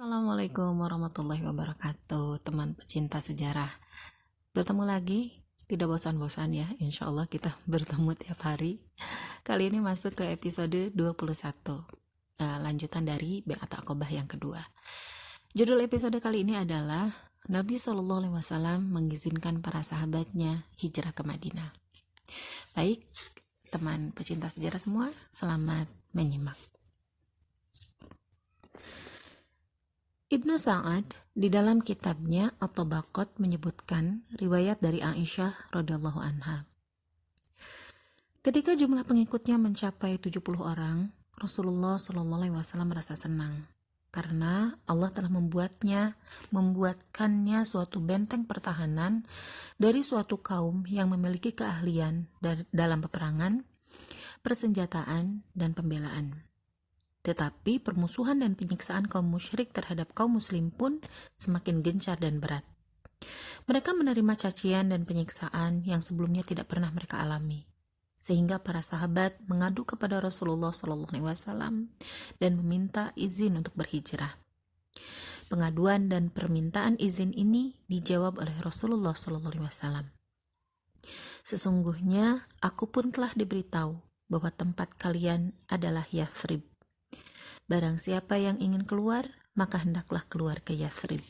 Assalamualaikum warahmatullahi wabarakatuh, teman pecinta sejarah. Bertemu lagi, tidak bosan-bosan ya, insya Allah kita bertemu tiap hari. Kali ini masuk ke episode 21, lanjutan dari Baiat Aqabah yang kedua. Judul episode kali ini adalah Nabi SAW mengizinkan para sahabatnya hijrah ke Madinah. Baik, teman pecinta sejarah semua, selamat menyimak. Ibnu Sa'ad di dalam kitabnya At-Tabaqat menyebutkan riwayat dari Aisyah radhiyallahu anha. Ketika jumlah pengikutnya mencapai 70 orang, Rasulullah SAW merasa senang karena Allah telah membuatkannya suatu benteng pertahanan dari suatu kaum yang memiliki keahlian dalam peperangan, persenjataan, dan pembelaan. Tetapi permusuhan dan penyiksaan kaum musyrik terhadap kaum muslim pun semakin gencar dan berat. Mereka menerima cacian dan penyiksaan yang sebelumnya tidak pernah mereka alami. Sehingga para sahabat mengadu kepada Rasulullah SAW dan meminta izin untuk berhijrah. Pengaduan dan permintaan izin ini dijawab oleh Rasulullah SAW. Sesungguhnya aku pun telah diberitahu bahwa tempat kalian adalah Yathrib. Barang siapa yang ingin keluar, maka hendaklah keluar ke Yathrib.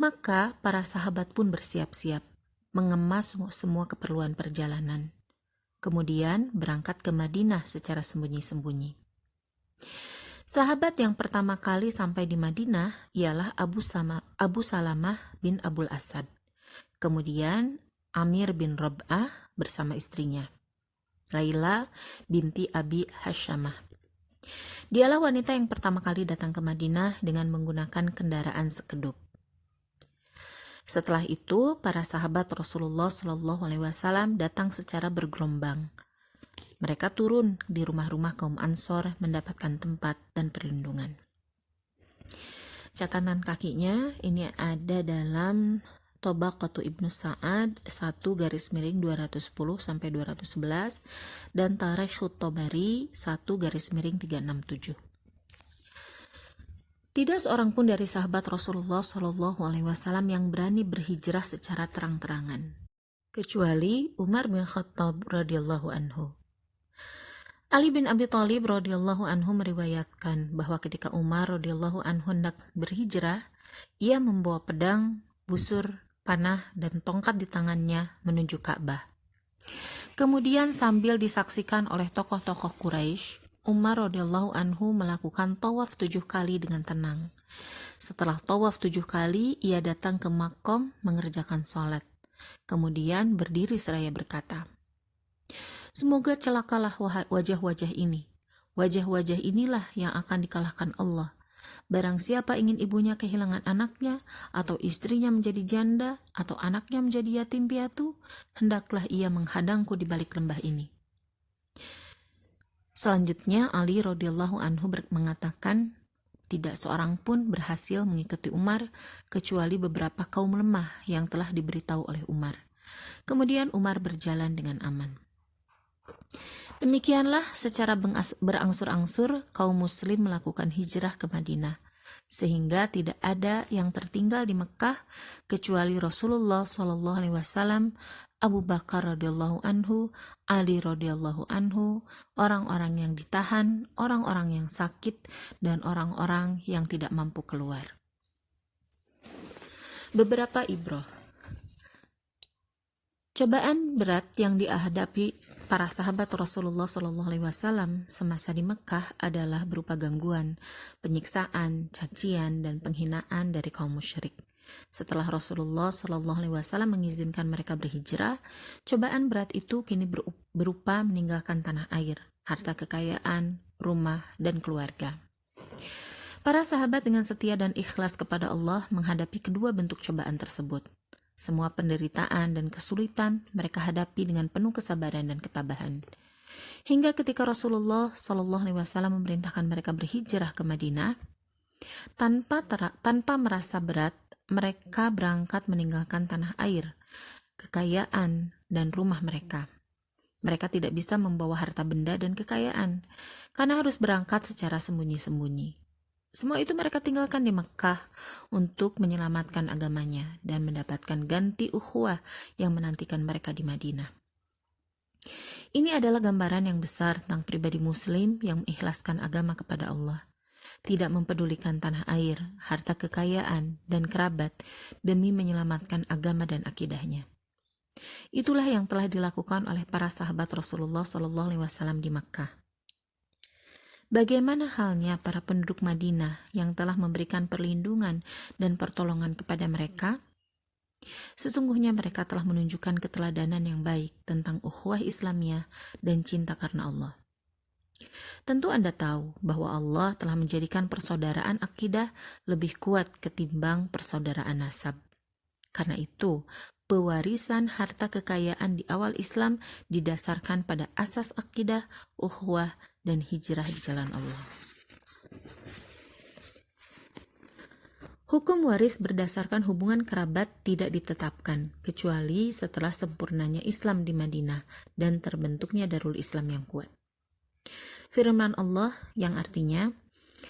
Maka para sahabat pun bersiap-siap, mengemas semua keperluan perjalanan. Kemudian berangkat ke Madinah secara sembunyi-sembunyi. Sahabat yang pertama kali sampai di Madinah ialah Abu Salamah bin Abul Asad. Kemudian Amir bin Rab'ah bersama istrinya, Laila binti Abi Hasyamah. Dialah wanita yang pertama kali datang ke Madinah dengan menggunakan kendaraan sekeduk. Setelah itu, para sahabat Rasulullah SAW datang secara bergerombang. Mereka turun di rumah-rumah kaum Ansor mendapatkan tempat dan perlindungan. Catatan kakinya ini ada dalam Tabaqatu Ibnu Sa'ad 1/210-211 dan Tarikhut Tabari 1/367. Tidak seorang pun dari sahabat Rasulullah SAW yang berani berhijrah secara terang-terangan, kecuali Umar bin Khattab radhiyallahu anhu. Ali bin Abi Thalib radhiyallahu anhu meriwayatkan bahwa ketika Umar radhiyallahu anhu hendak berhijrah, ia membawa pedang, busur, panah, dan tongkat di tangannya menuju Ka'bah. Kemudian sambil disaksikan oleh tokoh-tokoh Quraisy, Umar radhiyallahu anhu melakukan tawaf 7 kali dengan tenang. Setelah tawaf 7 kali, ia datang ke makom mengerjakan sholat. Kemudian berdiri seraya berkata, "Semoga celakalah wajah-wajah ini. Wajah-wajah inilah yang akan dikalahkan Allah. Barang siapa ingin ibunya kehilangan anaknya, atau istrinya menjadi janda, atau anaknya menjadi yatim piatu, hendaklah ia menghadangku di balik lembah ini." Selanjutnya Ali radhiyallahu anhu mengatakan, tidak seorang pun berhasil mengikuti Umar kecuali beberapa kaum lemah yang telah diberitahu oleh Umar. Kemudian Umar berjalan dengan aman. Demikianlah secara berangsur-angsur kaum muslim melakukan hijrah ke Madinah, sehingga tidak ada yang tertinggal di Mekah kecuali Rasulullah SAW, Abu Bakar radhiyallahu anhu, Ali radhiyallahu anhu, orang-orang yang ditahan, orang-orang yang sakit, dan orang-orang yang tidak mampu keluar. Beberapa ibrah. Cobaan berat yang dihadapi para sahabat Rasulullah SAW semasa di Mekah adalah berupa gangguan, penyiksaan, cacian, dan penghinaan dari kaum musyrik. Setelah Rasulullah SAW mengizinkan mereka berhijrah, cobaan berat itu kini berupa meninggalkan tanah air, harta kekayaan, rumah, dan keluarga. Para sahabat dengan setia dan ikhlas kepada Allah menghadapi kedua bentuk cobaan tersebut. Semua penderitaan dan kesulitan mereka hadapi dengan penuh kesabaran dan ketabahan. Hingga ketika Rasulullah SAW memerintahkan mereka berhijrah ke Madinah, tanpa merasa berat, mereka berangkat meninggalkan tanah air, kekayaan, dan rumah mereka. Mereka tidak bisa membawa harta benda dan kekayaan, karena harus berangkat secara sembunyi-sembunyi. Semua itu mereka tinggalkan di Mekkah untuk menyelamatkan agamanya dan mendapatkan ganti ukhuwah yang menantikan mereka di Madinah. Ini adalah gambaran yang besar tentang pribadi muslim yang mengikhlaskan agama kepada Allah, tidak mempedulikan tanah air, harta kekayaan, dan kerabat demi menyelamatkan agama dan akidahnya. Itulah yang telah dilakukan oleh para sahabat Rasulullah SAW di Makkah. Bagaimana halnya para penduduk Madinah yang telah memberikan perlindungan dan pertolongan kepada mereka? Sesungguhnya mereka telah menunjukkan keteladanan yang baik tentang ukhuwah Islamiyah dan cinta karena Allah. Tentu Anda tahu bahwa Allah telah menjadikan persaudaraan akidah lebih kuat ketimbang persaudaraan nasab. Karena itu, pewarisan harta kekayaan di awal Islam didasarkan pada asas akidah, ukhuwah, dan hijrah di jalan Allah. Hukum waris berdasarkan hubungan kerabat tidak ditetapkan, kecuali setelah sempurnanya Islam di Madinah dan terbentuknya Darul Islam yang kuat. Firman Allah yang artinya,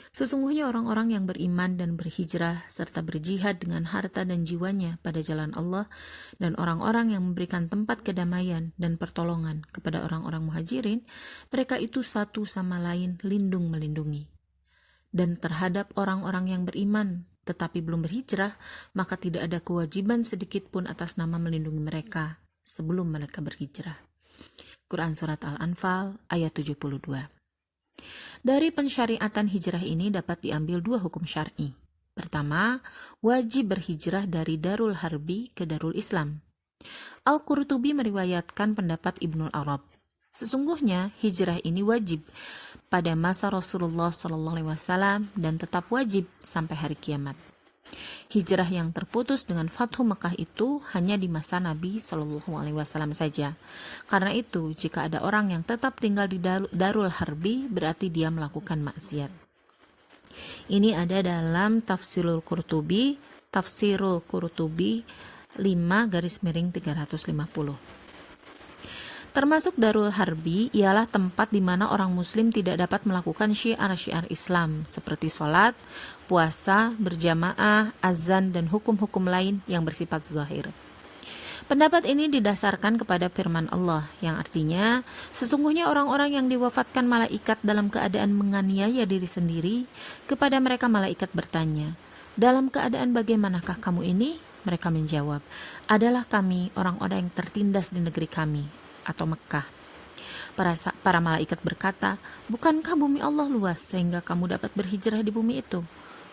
sesungguhnya orang-orang yang beriman dan berhijrah serta berjihad dengan harta dan jiwanya pada jalan Allah dan orang-orang yang memberikan tempat kedamaian dan pertolongan kepada orang-orang muhajirin, mereka itu satu sama lain lindung melindungi. Dan terhadap orang-orang yang beriman tetapi belum berhijrah, maka tidak ada kewajiban sedikit pun atas nama melindungi mereka sebelum mereka berhijrah. Quran Surat Al-Anfal ayat 72. Dari pensyariatan hijrah ini dapat diambil dua hukum syar'i. Pertama, wajib berhijrah dari Darul Harbi ke Darul Islam. Al-Qurtubi meriwayatkan pendapat Ibnul Arab. Sesungguhnya hijrah ini wajib pada masa Rasulullah SAW dan tetap wajib sampai hari kiamat. Hijrah yang terputus dengan Fathu Mekah itu hanya di masa Nabi SAW saja. Karena itu, jika ada orang yang tetap tinggal di Darul Harbi, berarti dia melakukan maksiat. Ini ada dalam Tafsirul Qurtubi 5/350. Termasuk Darul Harbi ialah tempat di mana orang muslim tidak dapat melakukan syiar-syiar Islam seperti sholat, puasa, berjamaah, azan, dan hukum-hukum lain yang bersifat zahir. Pendapat ini didasarkan kepada firman Allah yang artinya, sesungguhnya orang-orang yang diwafatkan malaikat dalam keadaan menganiaya diri sendiri, kepada mereka malaikat bertanya, dalam keadaan bagaimanakah kamu ini? Mereka menjawab, adalah kami orang-orang yang tertindas di negeri kami atau Mekkah. Para malaikat berkata, bukankah bumi Allah luas sehingga kamu dapat berhijrah di bumi itu?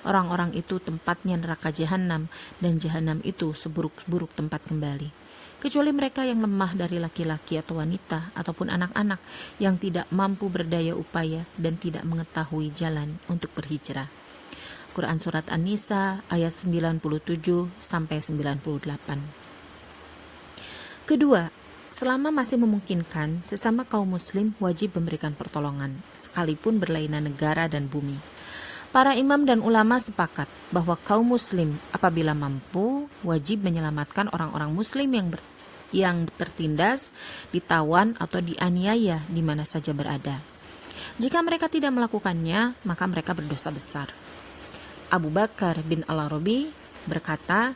Orang-orang itu tempatnya neraka jahanam, dan jahanam itu seburuk-buruk tempat kembali. Kecuali mereka yang lemah dari laki-laki atau wanita ataupun anak-anak yang tidak mampu berdaya upaya dan tidak mengetahui jalan untuk berhijrah. Quran Surat An-Nisa ayat 97-98. Kedua, selama masih memungkinkan, sesama kaum muslim wajib memberikan pertolongan, sekalipun berlainan negara dan bumi. Para imam dan ulama sepakat bahwa kaum muslim apabila mampu, wajib menyelamatkan orang-orang muslim yang tertindas, ditawan atau dianiaya di mana saja berada. Jika mereka tidak melakukannya, maka mereka berdosa besar. Abu Bakar bin Al-Arabi berkata,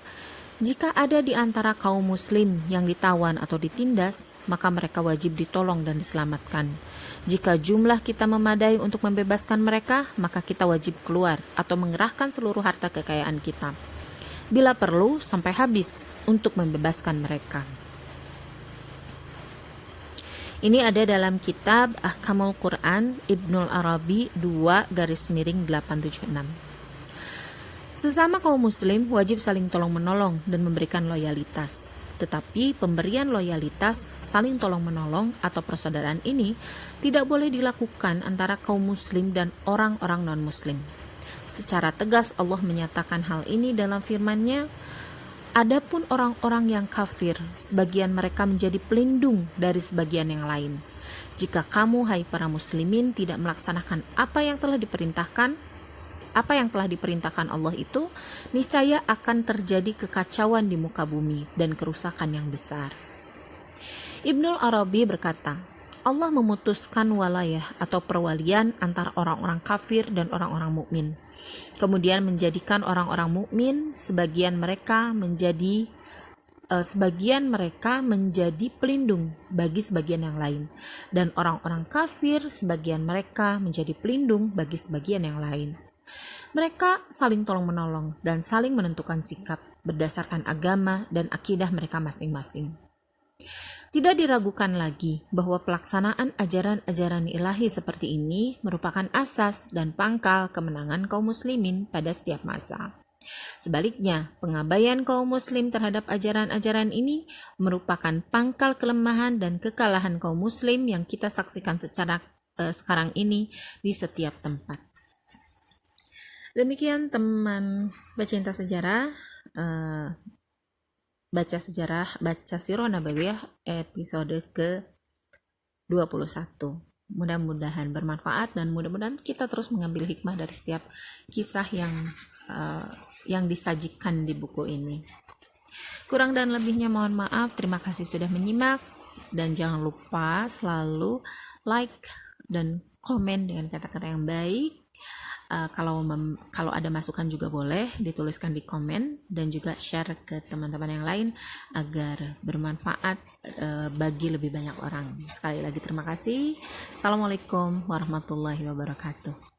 jika ada di antara kaum muslim yang ditawan atau ditindas, maka mereka wajib ditolong dan diselamatkan. Jika jumlah kita memadai untuk membebaskan mereka, maka kita wajib keluar atau mengerahkan seluruh harta kekayaan kita, bila perlu sampai habis, untuk membebaskan mereka. Ini ada dalam kitab Ahkamul Quran Ibnul Arabi 2/876. Sesama kaum muslim wajib saling tolong-menolong dan memberikan loyalitas. Tetapi pemberian loyalitas, saling tolong-menolong atau persaudaraan ini tidak boleh dilakukan antara kaum muslim dan orang-orang non-muslim. Secara tegas Allah menyatakan hal ini dalam firman-Nya, adapun orang-orang yang kafir, sebagian mereka menjadi pelindung dari sebagian yang lain. Jika kamu, hai para muslimin, tidak melaksanakan apa yang telah diperintahkan Allah itu, niscaya akan terjadi kekacauan di muka bumi dan kerusakan yang besar. Ibnul Arabi berkata, Allah memutuskan walayah atau perwalian antara orang-orang kafir dan orang-orang mukmin. Kemudian menjadikan orang-orang mukmin sebagian mereka menjadi pelindung bagi sebagian yang lain, dan orang-orang kafir sebagian mereka menjadi pelindung bagi sebagian yang lain. Mereka saling tolong-menolong dan saling menentukan sikap berdasarkan agama dan akidah mereka masing-masing. Tidak diragukan lagi bahwa pelaksanaan ajaran-ajaran ilahi seperti ini merupakan asas dan pangkal kemenangan kaum muslimin pada setiap masa. Sebaliknya, pengabaian kaum muslim terhadap ajaran-ajaran ini merupakan pangkal kelemahan dan kekalahan kaum muslim yang kita saksikan secara sekarang ini di setiap tempat. Demikian teman pecinta sejarah, baca Sirah Nabawiyah episode ke-21. Mudah-mudahan bermanfaat dan mudah-mudahan kita terus mengambil hikmah dari setiap kisah yang disajikan di buku ini. Kurang dan lebihnya mohon maaf. Terima kasih sudah menyimak, dan jangan lupa selalu like dan komen dengan kata-kata yang baik. Kalau ada masukan juga boleh dituliskan di komen, dan juga share ke teman-teman yang lain agar bermanfaat bagi lebih banyak orang. Sekali lagi terima kasih. Assalamualaikum warahmatullahi wabarakatuh.